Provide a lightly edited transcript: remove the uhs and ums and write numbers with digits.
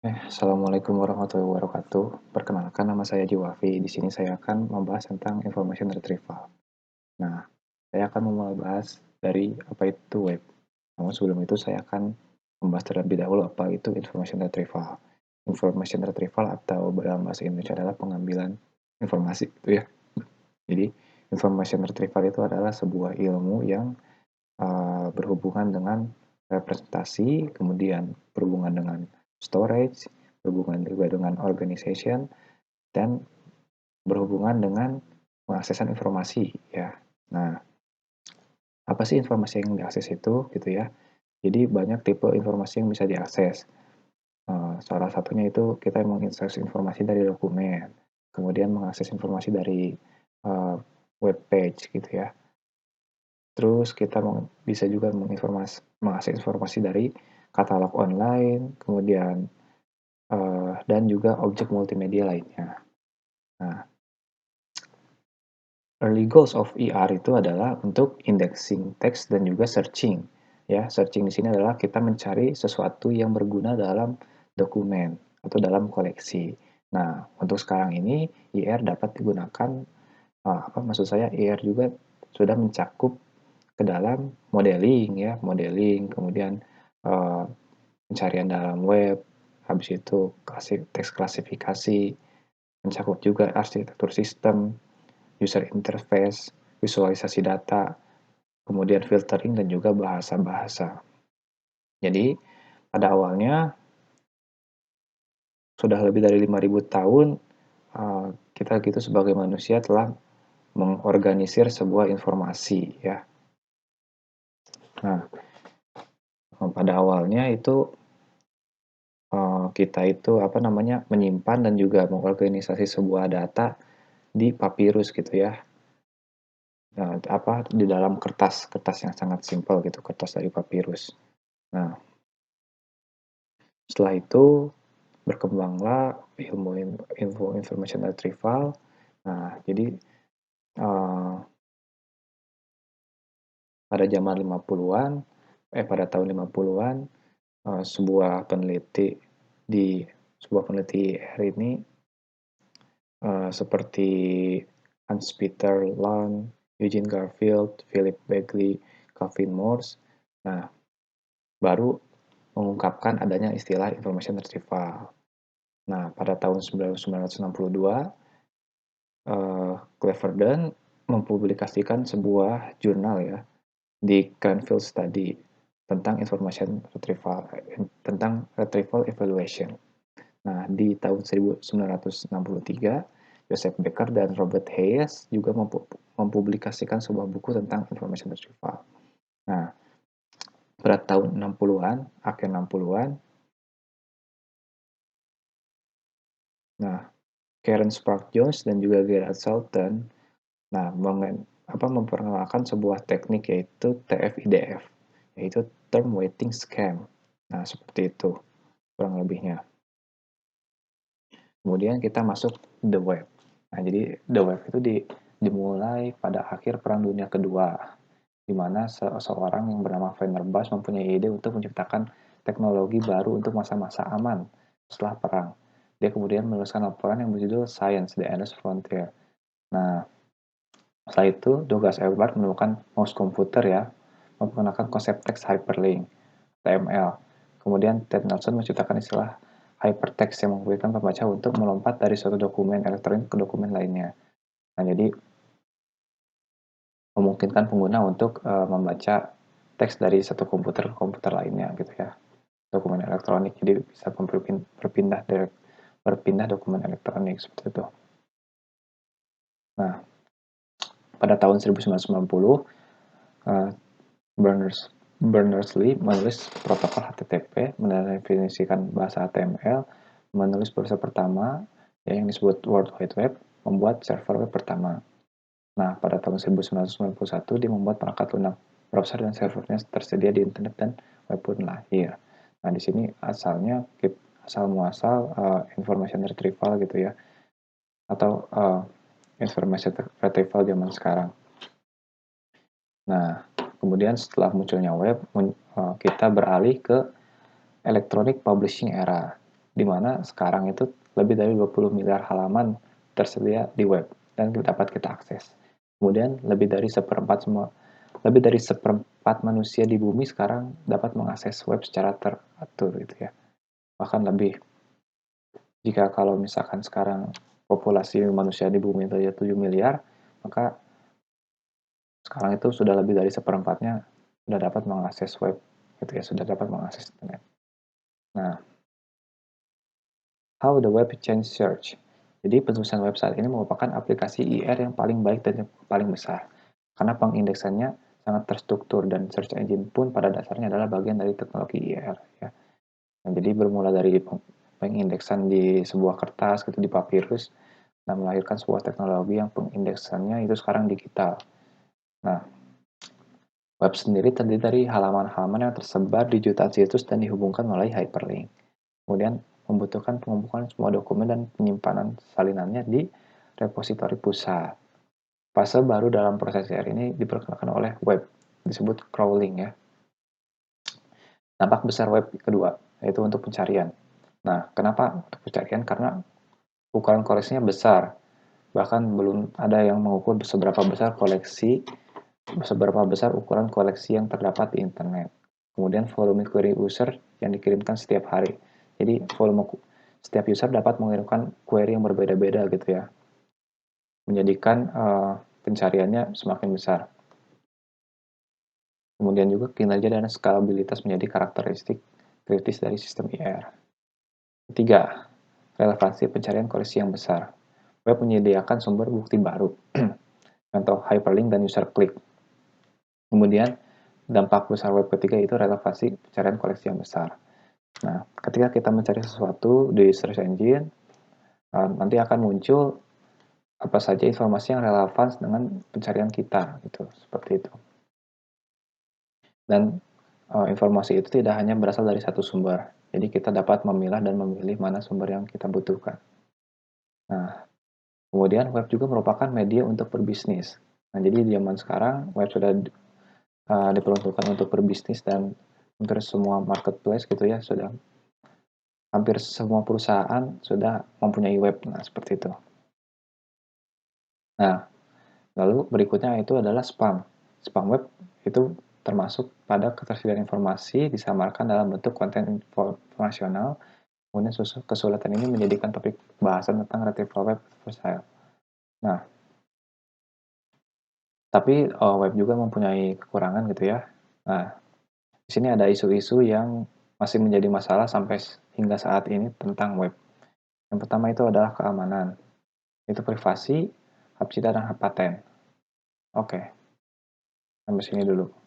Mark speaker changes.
Speaker 1: Assalamualaikum warahmatullahi wabarakatuh. Perkenalkan nama saya Jiwafi. Di sini saya akan membahas tentang information retrieval. Nah, saya akan membahas dari apa itu web. Namun sebelum itu saya akan membahas terlebih dahulu apa itu information retrieval. Information retrieval atau dalam bahasa Indonesia adalah pengambilan informasi gitu ya. Jadi, information retrieval itu adalah sebuah ilmu yang berhubungan dengan representasi, kemudian berhubungan dengan storage, berhubungan juga dengan organization, dan berhubungan dengan pengaksesan informasi ya. Nah, apa sih informasi yang diakses itu gitu ya? Jadi banyak tipe informasi yang bisa diakses. Salah satunya itu kita mengakses informasi dari dokumen, kemudian mengakses informasi dari web page gitu ya. Terus kita bisa juga mengakses informasi dari katalog online, kemudian dan juga objek multimedia lainnya. Nah, early goals of ER itu adalah untuk indexing teks dan juga searching. Ya, searching di sini adalah kita mencari sesuatu yang berguna dalam dokumen atau dalam koleksi. Nah, untuk sekarang ini IR dapat digunakan maksud saya IR juga sudah mencakup ke dalam modeling ya, modeling, kemudian uh, pencarian dalam web, habis itu teks klasifikasi, mencakup juga arsitektur sistem, user interface, visualisasi data, kemudian filtering dan juga bahasa-bahasa. Jadi pada awalnya sudah lebih dari 5.000 tahun kita gitu sebagai manusia telah mengorganisir sebuah informasi ya. Nah, pada awalnya itu kita itu menyimpan dan juga mengorganisasi sebuah data di papirus gitu ya. Nah, di dalam kertas yang sangat simpel gitu, kertas dari papirus. Nah, setelah itu berkembanglah ilmu information retrieval. Nah, jadi pada zaman 50-an, pada tahun 50-an, sebuah peneliti di sebuah peneliti hari ini seperti Hans Peter Laan, Eugene Garfield, Philip Bagley, Calvin Morse. Nah, baru mengungkapkan adanya istilah information retrieval. Nah, pada tahun 1962, Cleverdon mempublikasikan sebuah jurnal ya di Cranfield Study tentang information retrieval, tentang retrieval evaluation. Nah, di tahun 1963, Joseph Becker dan Robert Hayes juga mempublikasikan sebuah buku tentang information retrieval. Nah, pada tahun 60-an, akhir 60-an, nah, Karen Spark Jones dan juga Gerard Salton, nah, memperkenalkan sebuah teknik yaitu TF-IDF, yaitu Term Weighting Scheme. Nah, seperti itu kurang lebihnya. Kemudian kita masuk the web. Nah, jadi the web itu dimulai pada akhir Perang Dunia Kedua, di mana seorang yang bernama Fenerbahce mempunyai ide untuk menciptakan teknologi baru untuk masa-masa aman setelah perang. Dia kemudian menuliskan laporan yang berjudul Science: The Endless Frontier. Nah, setelah itu Douglas Everett menemukan mouse computer ya, memperkenalkan konsep teks hyperlink, HTML. Kemudian Ted Nelson menciptakan istilah hypertext yang memungkinkan pembaca untuk melompat dari suatu dokumen elektronik ke dokumen lainnya. Nah, jadi memungkinkan pengguna untuk membaca teks dari satu komputer ke komputer lainnya gitu ya. Dokumen elektronik, jadi bisa berpindah dokumen elektronik seperti itu. Nah, pada tahun 1990, Berners-Lee menulis protokol HTTP, mendefinisikan bahasa HTML, menulis browser pertama yang disebut World Wide Web, membuat server web pertama. Nah, pada tahun 1991 dia membuat perangkat lunak browser dan servernya tersedia di internet dan web pun lahir. Nah, di sini asalnya asal muasal information retrieval gitu ya, atau information retrieval zaman sekarang. Nah, kemudian setelah munculnya web, kita beralih ke electronic publishing era. di mana sekarang itu lebih dari 20 miliar halaman tersedia di web dan dapat kita akses. Kemudian lebih dari seperempat manusia di bumi sekarang dapat mengakses web secara teratur gitu ya. Bahkan lebih. Jika kalau misalkan sekarang populasi manusia di bumi itu ya 7 miliar, maka sekarang itu sudah lebih dari seperempatnya sudah dapat mengakses web gitu ya, sudah dapat mengakses internet. Nah, how the web change search. Jadi penulisan website ini merupakan aplikasi IR yang paling baik dan yang paling besar. Karena pengindeksannya sangat terstruktur dan search engine pun pada dasarnya adalah bagian dari teknologi IR ya. Nah, jadi bermula dari pengindeksan di sebuah kertas gitu di papirus dan melahirkan sebuah teknologi yang pengindeksannya itu sekarang digital. Nah, web sendiri terdiri dari halaman-halaman yang tersebar di jutaan situs dan dihubungkan melalui hyperlink. Kemudian membutuhkan pengumpulan semua dokumen dan penyimpanan salinannya di repositori pusat. Fase baru dalam proses CR ini diperkenalkan oleh web, disebut crawling ya. Dampak besar web kedua, yaitu untuk pencarian. Nah, kenapa untuk pencarian? Karena ukuran koleksinya besar. Bahkan belum ada yang mengukur seberapa besar ukuran koleksi yang terdapat di internet. Kemudian volume query user yang dikirimkan setiap hari. Jadi setiap user dapat mengirimkan query yang berbeda-beda gitu ya. Menjadikan pencariannya semakin besar. Kemudian juga kinerja dan skalabilitas menjadi karakteristik kritis dari sistem IR. Ketiga, relevansi pencarian koleksi yang besar. Web menyediakan sumber bukti baru, contoh hyperlink dan user click. Kemudian, dampak besar web ketiga itu relevansi pencarian koleksi yang besar. Nah, ketika kita mencari sesuatu di search engine, nanti akan muncul apa saja informasi yang relevan dengan pencarian kita, gitu, seperti itu. Dan informasi itu tidak hanya berasal dari satu sumber, jadi kita dapat memilah dan memilih mana sumber yang kita butuhkan. Nah, kemudian web juga merupakan media untuk berbisnis. Nah, jadi di zaman sekarang web sudah diperuntukkan untuk berbisnis dan hampir semua marketplace gitu ya, hampir semua perusahaan sudah mempunyai web. Nah, seperti itu. Nah, lalu berikutnya itu adalah spam. Spam web itu termasuk pada ketersediaan informasi disamarkan dalam bentuk konten informasional. Kemudian kesulitan ini menjadikan topik bahasan tentang retrieval web for sale. Nah, tapi web juga mempunyai kekurangan gitu ya. Nah, di sini ada isu-isu yang masih menjadi masalah sampai hingga saat ini tentang web. Yang pertama itu adalah keamanan. Itu privasi, hak cipta, dan hak paten. Oke, sampai sini dulu.